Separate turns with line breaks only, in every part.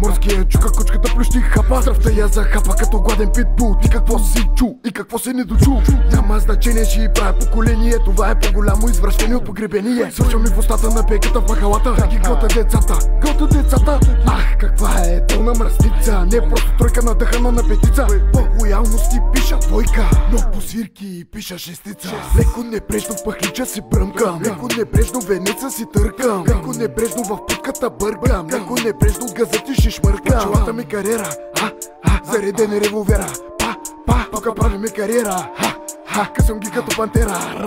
Морския чука, кучката плющи хапа. Здравта я захапа като гладен питбул. Ти какво си чу и какво си не дочу? Няма значение, ще и правя поколение. Това е по-голямо извращение от погребение. Свършва ми в устата на пейката в махалата. Да ги гота децата, гота децата. Ах, каква е пълна мръсница. Не просто тройка надъхана на петица. По лоялност пиша двойка, но по свирки пиша шестица. Леко небрежно в пахлича си бръмкам, леко небрежно венеца си търкам, леко небрежно в путката бъркам, леко небрежно газа ти ще шмъркам. Челата ми кариера, зареден е револвера. Тука прави ми кариера, късам ги като пантера.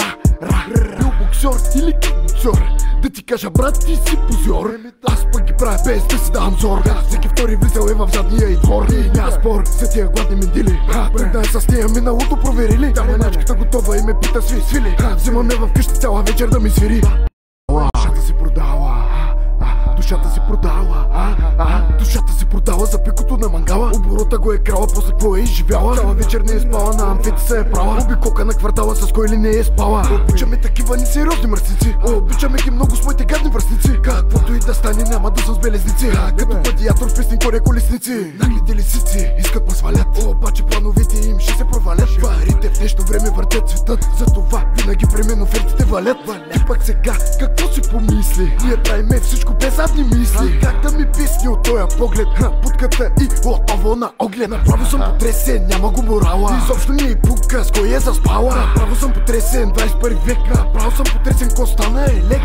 Бил боксер или кикбоксер? Да ти кажа, брат, ти си позор. Аз пък ги правя без да си давам зор. Всеки втори влизал е в задния и двор. Няма спор за тия гладни мендили. Прегнае с тия миналото проверили. Там манячката готова и ме пита свили. Взимаме в къща цяла вечер да ми свири. Душата си продава, душата си продава, душата си продава за пикото на мангала. Оборота го е крала, после какво е изживяла. Цяла вечер не е спала, на амфите се е права. Обиколка на квартала, с кой ли не е спала. Обичаме такива несериозни мърсници, обичаме ги много с моите гадни връстници. Каквото и да стане, няма да съм с белезници. Като гладиатор в песни коня колесници. Наглите лисици искат ме свалят, обаче плановете им ще се провалят. Парите в днешно време въртят светът, затова винаги при мен офертите валят. И пък сега, какво си помисли? Ние правиме всичко без задни мисли. Как да ми писни от тоя поглед, путката и отново на оглед. Направо съм потресен, няма го морала. Изобщо не е пука, с кой е заспала. Направо съм потресен, 21 век. Направо съм потресен, ко стана е лек.